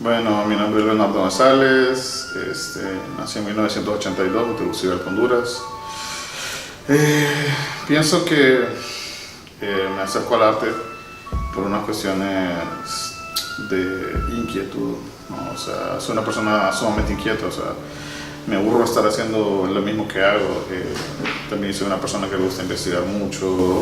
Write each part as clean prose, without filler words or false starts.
Bueno, mi nombre es Leonardo González, nací en 1982 en Tegucigalpa, Honduras. Pienso que me acerco al arte por unas cuestiones de inquietud, ¿no? O sea, soy una persona sumamente inquieta, o sea, me aburro estar haciendo lo mismo que hago. También soy una persona que le gusta investigar mucho.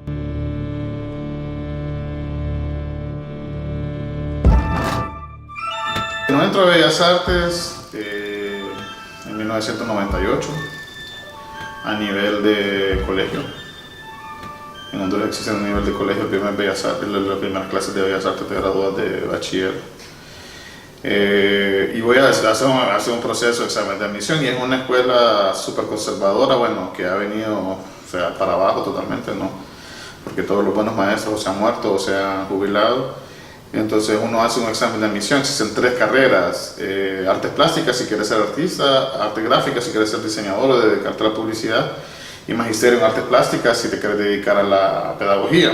No entro a Bellas Artes en 1998 a nivel de colegio. En Honduras existe a nivel de colegio las primeras clases de Bellas Artes te gradúas de bachiller. Y voy a hacer un proceso de examen de admisión y es una escuela súper conservadora, bueno, que ha venido, o sea, para abajo totalmente, ¿no? Porque todos los buenos maestros o se han muerto o se han jubilado. Entonces uno hace un examen de admisión, existen 3 carreras: artes plásticas si quieres ser artista, arte gráfica si quieres ser diseñador o dedicarte a la publicidad, y magisterio en artes plásticas si te quieres dedicar a la pedagogía.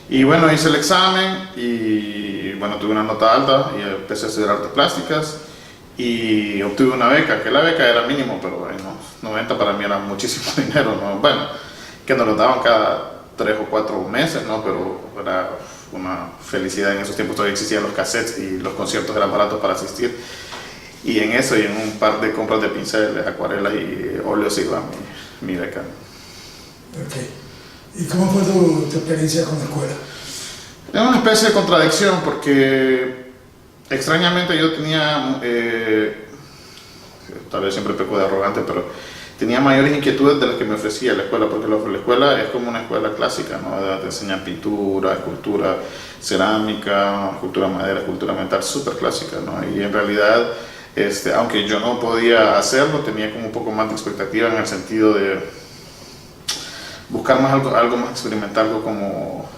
Y bueno, hice el examen y bueno, tuve una nota alta y empecé a estudiar artes plásticas y obtuve una beca, que la beca era mínimo, pero bueno, 90 para mí era muchísimo dinero, ¿no? Bueno, que nos lo daban cada 3 o 4 meses, ¿no? Pero era una felicidad. En esos tiempos todavía existían los cassettes y los conciertos eran baratos para asistir, y en eso y en un par de compras de pinceles, acuarelas y óleos iba mi beca. Okay. ¿Y cómo fue tu experiencia con la escuela? Era una especie de contradicción porque extrañamente yo tenía, tal vez siempre peco de arrogante, pero tenía mayores inquietudes de las que me ofrecía la escuela, porque la escuela es como una escuela clásica, ¿no? Te enseñan pintura, escultura, cerámica, escultura madera, escultura metal, súper clásica, ¿no? Y en realidad, aunque yo no podía hacerlo, tenía como un poco más de expectativa en el sentido de buscar más algo más experimental, algo como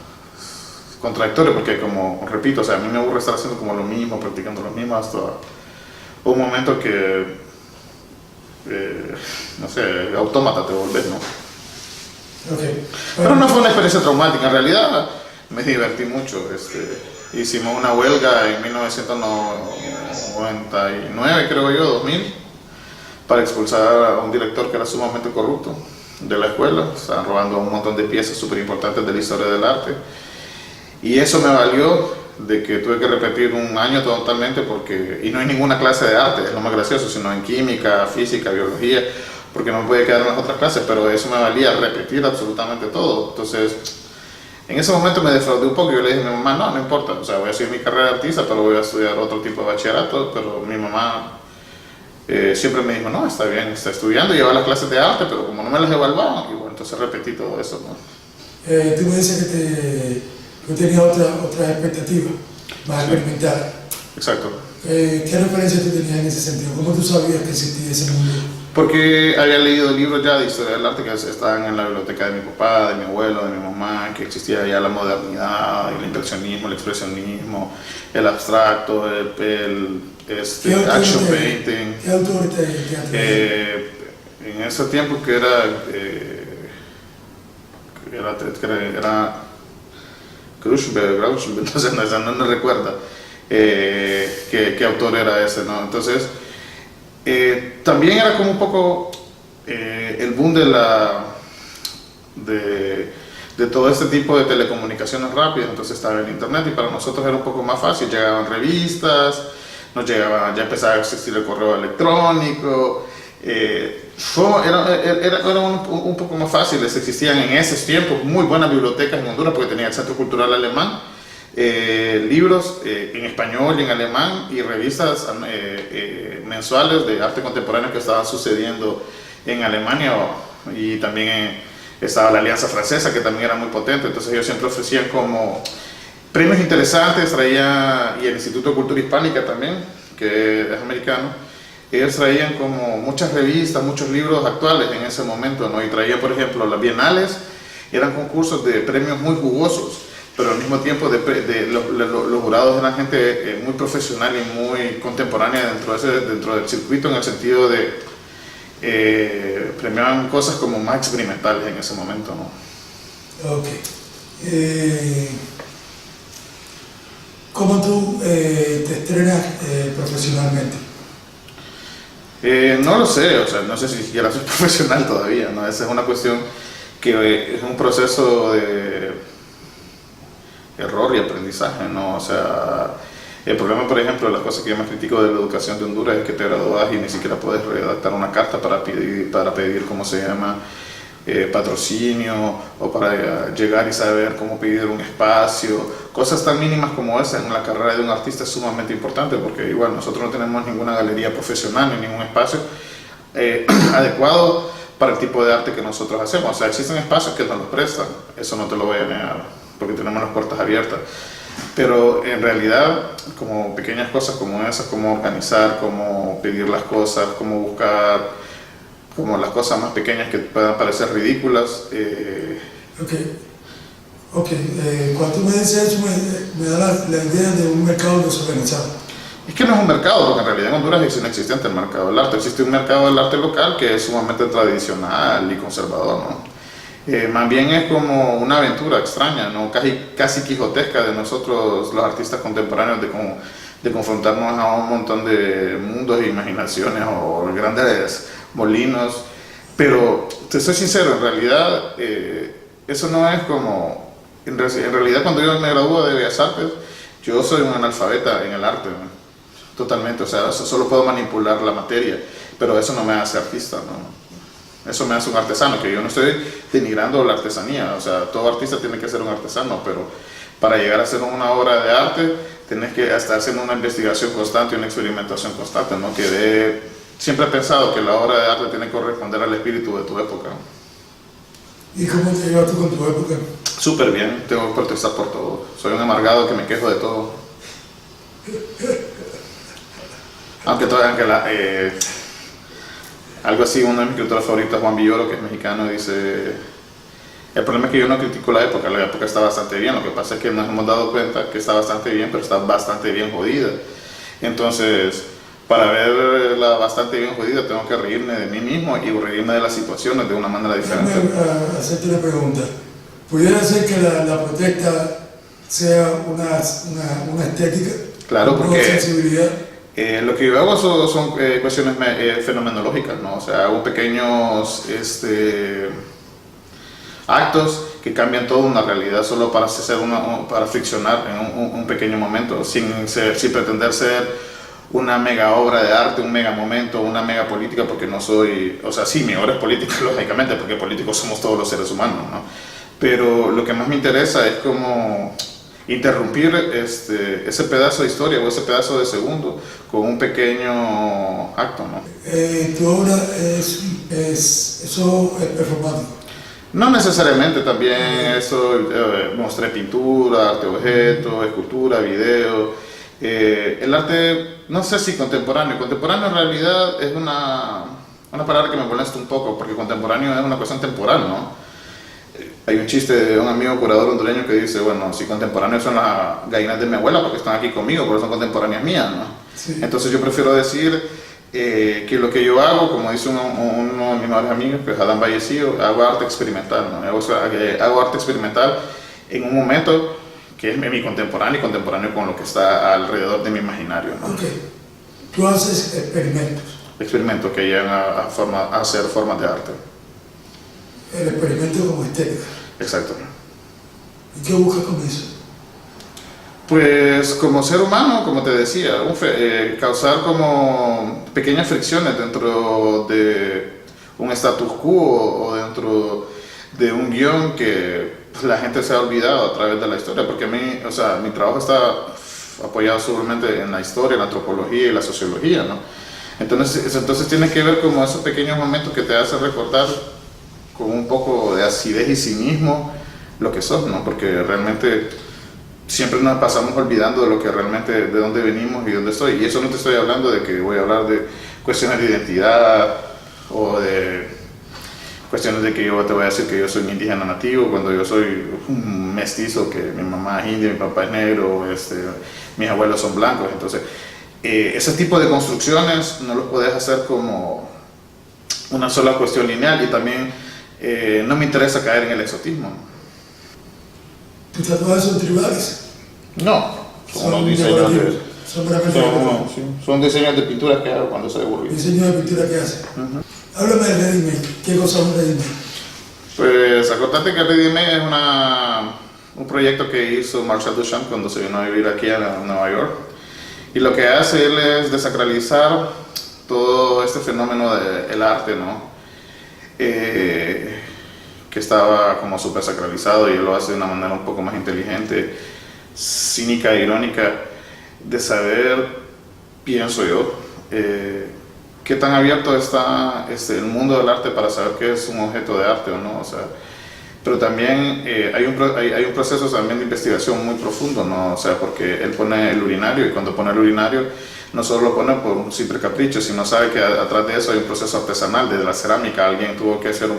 contradictorio, porque como repito, o sea, a mí me aburre estar haciendo como lo mismo, practicando lo mismo hasta un momento que no sé, autómata te volvés, ¿no? Okay. Pero no fue una experiencia traumática, en realidad me divertí mucho. Hicimos una huelga en 1999, creo yo, 2000, para expulsar a un director que era sumamente corrupto de la escuela. Estaban robando un montón de piezas súper importantes de la historia del arte. Y eso me valió de que tuve que repetir un año totalmente, y no hay ninguna clase de arte, es lo más gracioso, sino en química, física, biología, porque no me podía quedar en las otras clases, pero eso me valía repetir absolutamente todo. Entonces, en ese momento me defraudé un poco y yo le dije a mi mamá, no importa, o sea, voy a seguir mi carrera de artista, pero voy a estudiar otro tipo de bachillerato. Pero mi mamá siempre me dijo, no, está bien, está estudiando, lleva las clases de arte, pero como no me las evaluaban, y bueno, entonces repetí todo eso, ¿no? Tú me dices que tenías otra expectativa, más experimental. Exacto. ¿Qué referencias tú tenías en ese sentido? ¿Cómo tú sabías que existía ese mundo? Porque había leído libros ya de historia del arte que estaban en la biblioteca de mi papá, de mi abuelo, de mi mamá, que existía ya la modernidad, el impresionismo, el expresionismo, el abstracto, el action painting. ¿Qué autor te atraía? En ese tiempo que era Grauschenberg, entonces no recuerdo qué autor era ese, ¿no? Entonces, también era como un poco el boom de todo este tipo de telecomunicaciones rápidas. Entonces estaba el internet y para nosotros era un poco más fácil, llegaban revistas, ya empezaba a existir el correo electrónico. Era un poco más fácil. Existían en esos tiempos muy buenas bibliotecas en Honduras porque tenía el Centro Cultural Alemán, libros en español y en alemán, y revistas mensuales de arte contemporáneo que estaban sucediendo en Alemania, y también estaba la Alianza Francesa, que también era muy potente. Entonces ellos siempre ofrecían como premios interesantes, y el Instituto de Cultura Hispánica también, que es americano. Ellos traían como muchas revistas, muchos libros actuales en ese momento, ¿no? Y traían, por ejemplo, las bienales, eran concursos de premios muy jugosos, pero al mismo tiempo los jurados eran gente muy profesional y muy contemporánea dentro del circuito, en el sentido de premiaban cosas como más experimentales en ese momento, ¿no? Ok. ¿Cómo tú te estrenas profesionalmente? No lo sé, o sea, no sé si siquiera soy profesional todavía, ¿no? Esa es una cuestión que es un proceso de error y aprendizaje, ¿no? O sea, el problema, por ejemplo, de las cosas que yo más critico de la educación de Honduras es que te gradúas y ni siquiera puedes redactar una carta para pedir ¿cómo se llama? Patrocinio, o para llegar y saber cómo pedir un espacio. Cosas tan mínimas como esa en la carrera de un artista es sumamente importante, porque igual nosotros no tenemos ninguna galería profesional ni ningún espacio adecuado para el tipo de arte que nosotros hacemos. O sea, existen espacios que nos los prestan, eso no te lo voy a negar, porque tenemos las puertas abiertas. Pero en realidad, como pequeñas cosas como esas, como organizar, como pedir las cosas, como buscar como las cosas más pequeñas que puedan parecer ridículas. Cuando tú me dices eso, me da la idea de un mercado desorganizado. Es que no es un mercado, porque en realidad en Honduras es inexistente el mercado del arte. Existe un mercado del arte local que es sumamente tradicional y conservador, ¿no? Más bien es como una aventura extraña, ¿no? Casi quijotesca de nosotros los artistas contemporáneos de confrontarnos a un montón de mundos e imaginaciones o grandes molinos. Pero te soy sincero, en realidad eso no es como... En realidad cuando yo me gradúo de Bellas Artes, yo soy un analfabeta en el arte, ¿no? Totalmente, o sea, solo puedo manipular la materia, pero eso no me hace artista, ¿no? Eso me hace un artesano, que yo no estoy denigrando la artesanía, o sea, todo artista tiene que ser un artesano, pero para llegar a hacer una obra de arte tienes que estar haciendo una investigación constante y una experimentación constante, ¿no? Siempre he pensado que la obra de arte tiene que corresponder al espíritu de tu época. ¿Y cómo te llevas tú con tu época? Súper bien, tengo que protestar por todo, soy un amargado que me quejo de todo. Algo así, uno de mis escritores favoritos, Juan Villoro, que es mexicano, dice: el problema es que yo no critico la época está bastante bien, lo que pasa es que nos hemos dado cuenta que está bastante bien, pero está bastante bien jodida. Entonces, para verla bastante bien jodida, tengo que reírme de mí mismo y reírme de las situaciones de una manera diferente. Déjame hacerte una pregunta. ¿Pudiera ser que la protesta sea una estética? Claro, porque una sensibilidad. Lo que yo hago son cuestiones fenomenológicas, ¿no? O sea, hago pequeños actos que cambian toda una realidad solo para para friccionar en un pequeño momento, sin pretender ser una mega obra de arte, un mega momento, una mega política, porque no soy, o sea, sí, mi obra es política, lógicamente, porque políticos somos todos los seres humanos, ¿no? Pero lo que más me interesa es como interrumpir ese pedazo de historia o ese pedazo de segundo con un pequeño acto, ¿no? Tu obra eso es performático. No necesariamente, también eso, mostré pintura, arte objeto, escultura, video. El arte, no sé si contemporáneo en realidad es una palabra que me molesta un poco, porque contemporáneo es una cuestión temporal, ¿no? Hay un chiste de un amigo curador hondureño que dice, bueno, si contemporáneos son las gallinas de mi abuela porque están aquí conmigo, pero son contemporáneas mías, ¿no? Sí. Entonces yo prefiero decir que lo que yo hago, como dice uno de mis mejores amigos, que es Adán Vallecillo, hago arte experimental, ¿no? Hago arte experimental en un momento que es mi contemporáneo y contemporáneo con lo que está alrededor de mi imaginario, ¿no? Okay. Tú haces experimentos. Experimentos que llegan a hacer formas de arte. El experimento como estética. Exacto. ¿Y qué buscas con eso? Pues como ser humano, como te decía, causar como pequeñas fricciones dentro de un status quo o dentro de un guión que la gente se ha olvidado a través de la historia, porque a mí, o sea, mi trabajo está apoyado seguramente en la historia, en la antropología y la sociología, ¿no? Entonces tiene que ver como esos pequeños momentos que te hacen recordar con un poco de acidez y cinismo lo que sos, ¿no? Porque realmente siempre nos pasamos olvidando de lo que realmente, de dónde venimos y dónde estoy. Y eso no te estoy hablando de que voy a hablar de cuestiones de identidad o de cuestiones de que yo te voy a decir que yo soy un indígena nativo cuando yo soy un mestizo, que mi mamá es india, mi papá es negro, mis abuelos son blancos. Entonces, ese tipo de construcciones no los puedes hacer como una sola cuestión lineal, y también no me interesa caer en el exotismo. ¿Tus tatuajes son tribales? No, Son unos diseños de... Son meramente decorativos. Son diseños de pinturas que hago cuando soy aburrido. Diseños de pintura que hace. Háblame de Ready Made. ¿Qué cosa es un Ready Made? Pues acordate que Ready Made es un proyecto que hizo Marcel Duchamp cuando se vino a vivir aquí a Nueva York. Y lo que hace él es desacralizar todo este fenómeno del arte, ¿no? Que estaba como súper sacralizado, y él lo hace de una manera un poco más inteligente, cínica e irónica, de saber, pienso yo, qué tan abierto está el mundo del arte para saber qué es un objeto de arte o no. O sea, pero también hay un proceso también de investigación muy profundo, ¿no? O sea, porque él pone el urinario, y cuando pone el urinario no solo lo pone por un simple capricho, sino sabe que atrás de eso hay un proceso artesanal. Desde la cerámica alguien tuvo que hacer un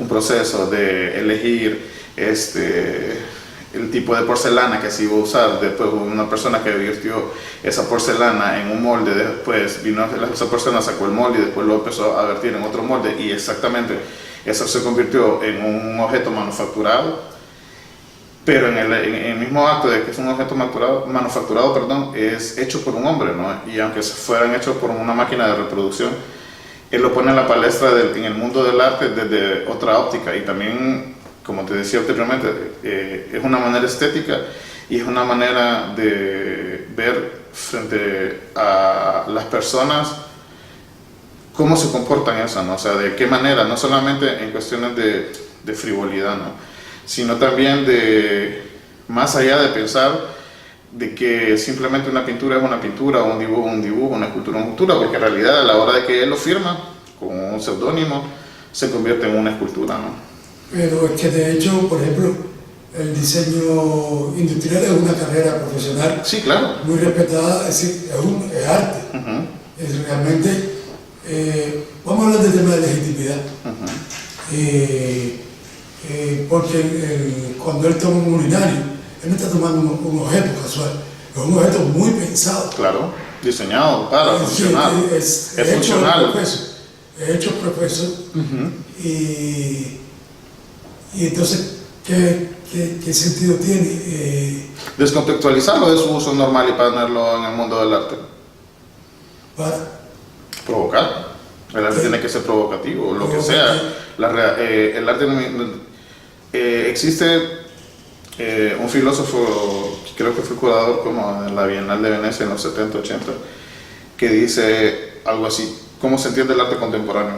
proceso de elegir el tipo de porcelana que se iba a usar. Después hubo una persona que virtió esa porcelana en un molde, después vino esa persona, sacó el molde y después lo empezó a vertir en otro molde, y exactamente eso se convirtió en un objeto manufacturado. Pero en el mismo acto de que es un objeto manufacturado, es hecho por un hombre, ¿no? Y aunque fueran hechos por una máquina de reproducción, él lo pone en la palestra en el mundo del arte desde otra óptica. Y también, como te decía anteriormente, es una manera estética y es una manera de ver frente a las personas cómo se comportan eso, ¿no? O sea, de qué manera, no solamente en cuestiones de frivolidad, ¿no? Sino también más allá de pensar de que simplemente una pintura es una pintura, o un dibujo, una escultura, porque en realidad a la hora de que él lo firma con un seudónimo, se convierte en una escultura, ¿no? Pero es que de hecho, por ejemplo, el diseño industrial es una carrera profesional. Sí, claro. Muy respetada, es decir, es arte. Es realmente, vamos a hablar del tema de legitimidad. Porque cuando él toma un urinario, él no está tomando un objeto casual, es un objeto muy pensado. Claro, diseñado para funcionar. Es funcional. Es hecho profesor. Y entonces, ¿qué sentido tiene? Descontextualizarlo de su uso normal y ponerlo en el mundo del arte. Para provocar. El arte tiene que ser provocativo, lo que sea. El arte existe un filósofo, creo que fue curador como en la Bienal de Venecia en los 70, 80, que dice algo así: ¿cómo se entiende el arte contemporáneo?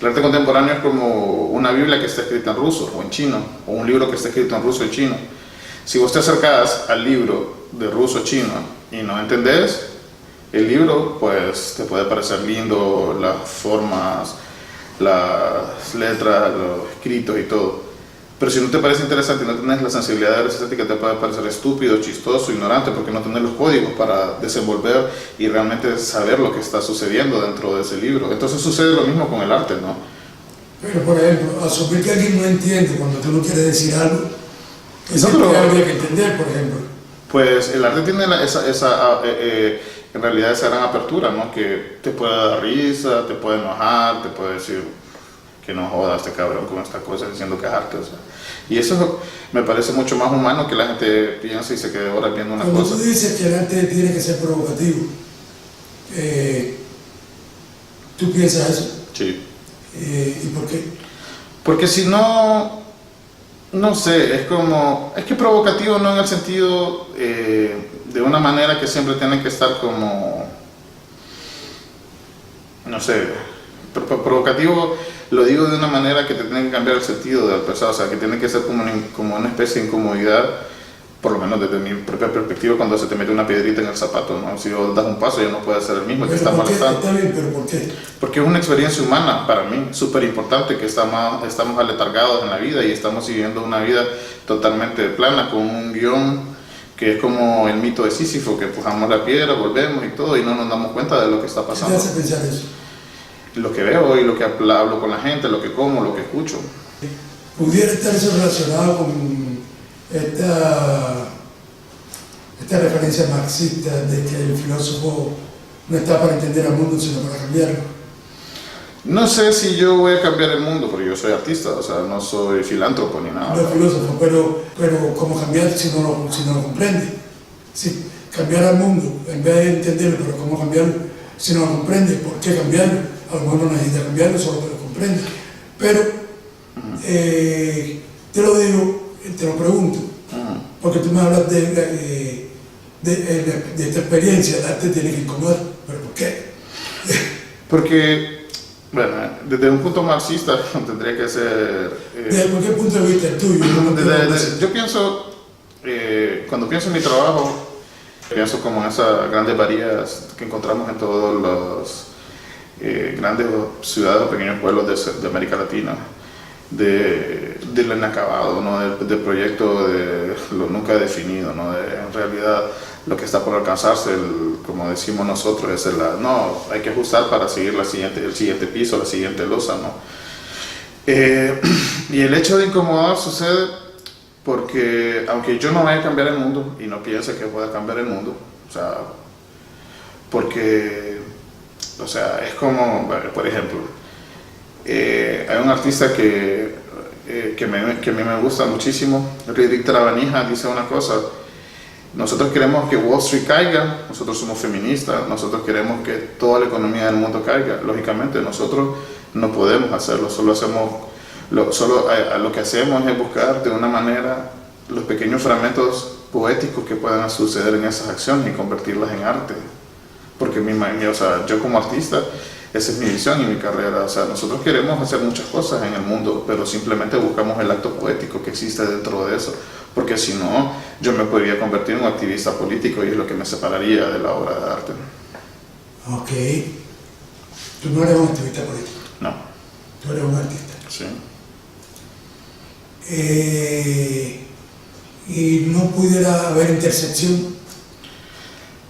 El arte contemporáneo es como una Biblia que está escrita en ruso o en chino, o un libro que está escrito en ruso y chino. Si vos te acercás al libro de ruso o chino y no entendés el libro, pues te puede parecer lindo, las formas, las letras, los escritos y todo. Pero si no te parece interesante y no tienes la sensibilidad de la estética, te puede parecer estúpido, chistoso, ignorante, porque no tienes los códigos para desenvolver y realmente saber lo que está sucediendo dentro de ese libro. Entonces sucede lo mismo con el arte, ¿no? Pero, por ejemplo, asumir que alguien no entiende cuando tú no quieres decir algo, eso No, pero habría que entender, por ejemplo. Pues el arte tiene en realidad esa gran apertura, ¿no? Que te puede dar risa, te puede enojar, te puede decir que no jodas este cabrón con esta cosa diciendo que es arte, o sea. Y eso me parece mucho más humano que la gente piensa y se quede horas viendo una Cuando cosa. tú dices que el arte tiene que ser provocativo, ¿tú piensas eso? Sí. ¿Y por qué? Porque si no, no sé, es que provocativo no en el sentido de una manera que siempre tiene que estar como, no sé, provocativo lo digo de una manera que te tiene que cambiar el sentido del pensar, o sea, que tiene que ser como una especie de incomodidad, por lo menos desde mi propia perspectiva, cuando se te mete una piedrita en el zapato, ¿no? Si vos das un paso ya no puede ser el mismo, que está molestando. Está bien, pero ¿por qué? Porque es una experiencia humana para mí, súper importante, que estamos aletargados en la vida y estamos siguiendo una vida totalmente plana, con un guión que es como el mito de Sísifo, que empujamos la piedra, volvemos y todo, y no nos damos cuenta de lo que está pasando. ¿Qué te hace pensar eso? Lo que veo y lo que hablo con la gente, lo que como, lo que escucho. ¿Pudiera estar eso relacionado con esta referencia marxista de que el filósofo no está para entender al mundo, sino para cambiarlo? No sé si yo voy a cambiar el mundo, porque yo soy artista, o sea, no soy filántropo ni nada. No es filósofo, pero ¿cómo cambiar si no lo comprende? si cambiar al mundo, en vez de entenderlo, pero cómo cambiarlo, si no lo comprende, ¿por qué cambiarlo? A lo mejor no necesita cambiarlo, solo que lo comprende. Pero te lo digo, te lo pregunto, porque tú me hablas de esta experiencia, el arte tiene que incomodar, pero ¿por qué? Porque, bueno, desde un punto marxista tendría que ser... ¿Desde cualquier punto de vista el tuyo? Yo pienso, cuando pienso en mi trabajo, pienso como en esas grandes varías que encontramos en todos los grandes ciudades o pequeños pueblos de América Latina, del inacabado, ¿no? del proyecto de lo nunca definido, ¿no? En realidad lo que está por alcanzarse, como decimos nosotros, es no, hay que ajustar para seguir el siguiente piso, la siguiente losa, ¿no? Y el hecho de incomodar sucede porque, aunque yo no vaya a cambiar el mundo, y no piense que pueda cambiar el mundo, o sea, porque, o sea, es como, por ejemplo, hay un artista que a mí me gusta muchísimo, Riddick Travanija, dice una cosa: nosotros queremos que Wall Street caiga, nosotros somos feministas, nosotros queremos que toda la economía del mundo caiga. Lógicamente nosotros no podemos hacerlo, lo que hacemos es buscar de una manera los pequeños fragmentos poéticos que puedan suceder en esas acciones y convertirlas en arte. Porque o sea, yo como artista, esa es mi visión y mi carrera. O sea, nosotros queremos hacer muchas cosas en el mundo, pero simplemente buscamos el acto poético que existe dentro de eso. Porque si no, yo me podría convertir en un activista político y es lo que me separaría de la obra de arte. Ok. Tú no eres un activista político. No. Tú eres un artista. Sí. Y no pudiera haber intersección.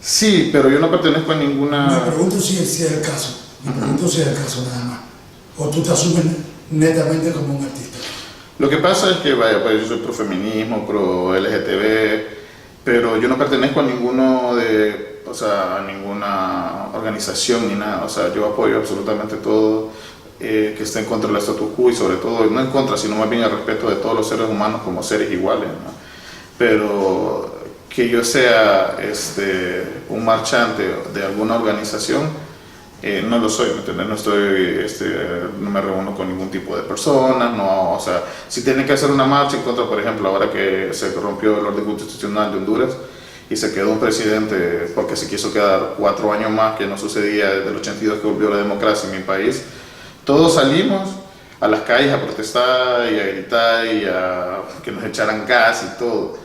Sí, pero yo no pertenezco a ninguna... Me pregunto si es el caso. Me pregunto si es el caso nada más. O tú te asumes netamente como un artista. Lo que pasa es que, vaya, pues yo soy pro feminismo, pro LGTB, pero yo no pertenezco a a ninguna organización ni nada. O sea, yo apoyo absolutamente todo que esté en contra del status quo y sobre todo, no en contra, sino más bien el respeto de todos los seres humanos como seres iguales, ¿no? Pero que yo sea un marchante de alguna organización, no lo soy, ¿me entiendes? No me reúno con ningún tipo de personas, no, o sea, si tiene que hacer una marcha en contra, por ejemplo, ahora que se rompió el orden constitucional de Honduras y se quedó un presidente porque se quiso quedar 4 años más, que no sucedía desde el 82 que volvió la democracia en mi país, todos salimos a las calles a protestar y a gritar y a que nos echaran gas y todo,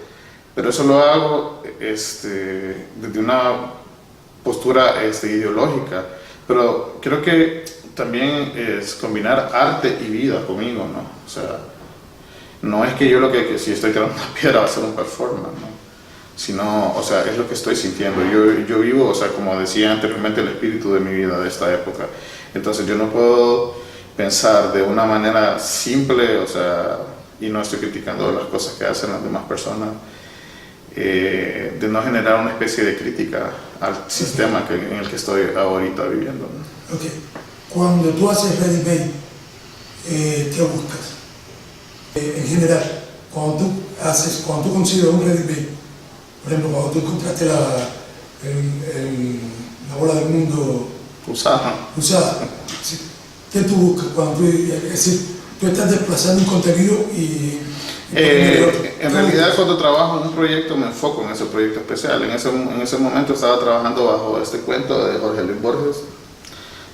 pero eso lo hago desde una postura ideológica. Pero creo que también es combinar arte y vida conmigo, ¿no? O sea, no es que yo que si estoy tirando una piedra va a ser un performance, ¿no? Sino, o sea, es lo que estoy sintiendo. Yo vivo, o sea, como decía anteriormente, el espíritu de mi vida de esta época. Entonces yo no puedo pensar de una manera simple, o sea, y no estoy criticando las cosas que hacen las demás personas, de no generar una especie de crítica al sistema en el que estoy ahorita viviendo, ¿no? Ok. Cuando tú haces Ready Made, ¿qué buscas? En general, cuando tú consigues un Ready Made, por ejemplo, cuando tú compraste la bola del mundo usada, ¿sí? ¿Qué tú buscas cuando es decir, tú estás desplazando un contenido y en realidad cuando trabajo en un proyecto me enfoco en ese proyecto especial. En ese momento estaba trabajando bajo este cuento de Jorge Luis Borges,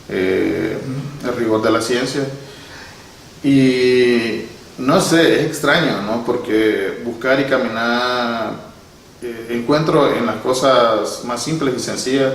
El rigor de la ciencia, y no sé, es extraño, ¿no? Porque buscar y caminar, encuentro en las cosas más simples y sencillas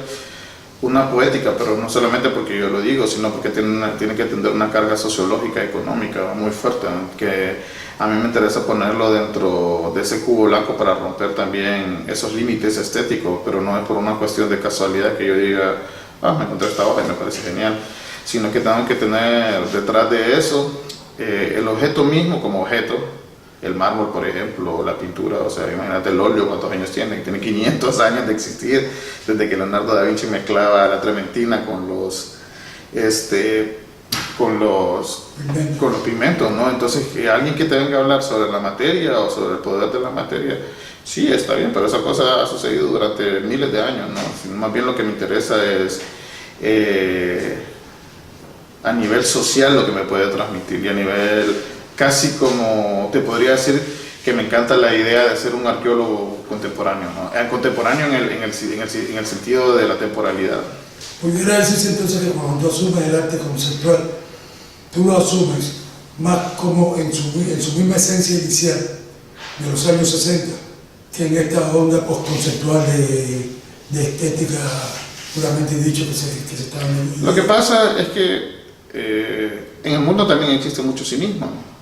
una poética, pero no solamente porque yo lo digo, sino porque tiene que tener una carga sociológica, económica muy fuerte, ¿no? Que a mí me interesa ponerlo dentro de ese cubo blanco para romper también esos límites estéticos, pero no es por una cuestión de casualidad que yo diga, me encontré esta hoja y me parece genial, sino que tengo que tener detrás de eso el objeto mismo como objeto, el mármol, por ejemplo, la pintura. O sea, imagínate el óleo, ¿cuántos años tiene? Tiene 500 años de existir, desde que Leonardo da Vinci mezclaba la trementina con los pigmentos, ¿no? Entonces, que alguien que te venga a hablar sobre la materia o sobre el poder de la materia, Sí, está bien, pero esa cosa ha sucedido durante miles de años, ¿no? Más bien lo que me interesa es a nivel social lo que me puede transmitir y a nivel casi como te podría decir que me encanta la idea de ser un arqueólogo contemporáneo, ¿no? Contemporáneo en el sentido de la temporalidad. Pudiera decirse entonces que cuando tú asumes el arte conceptual, tú lo asumes más como en su misma esencia inicial de los años 60, que en esta onda postconceptual de estética puramente dicho que se está dando. Lo que pasa es que en el mundo también existe mucho cinismo, ¿no?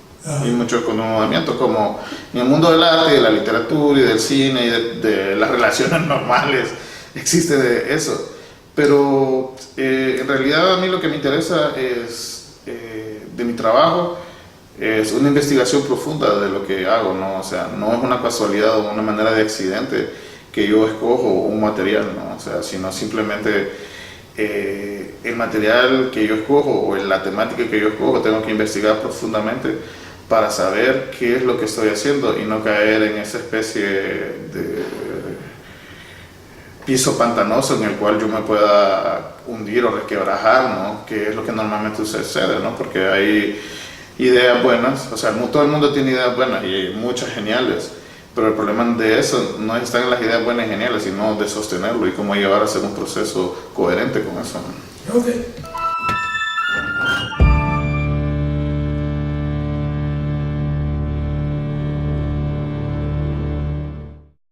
Y mucho acomodamiento, como en el mundo del arte, de la literatura y del cine y de las relaciones normales, existe de eso. Pero en realidad a mí lo que me interesa es, de mi trabajo, es una investigación profunda de lo que hago, ¿no? O sea, no es una casualidad o una manera de accidente que yo escojo un material, ¿no? O sea, sino simplemente el material que yo escojo o la temática que yo escojo tengo que investigar profundamente para saber qué es lo que estoy haciendo y no caer en esa especie de piso pantanoso en el cual yo me pueda hundir o resquebrajar, ¿no? Que es lo que normalmente sucede, ¿no? Porque hay ideas buenas, o sea, todo el mundo tiene ideas buenas y hay muchas geniales, pero el problema de eso no está en las ideas buenas y geniales, sino de sostenerlo y cómo llevar a hacer un proceso coherente con eso, ¿no? Ok.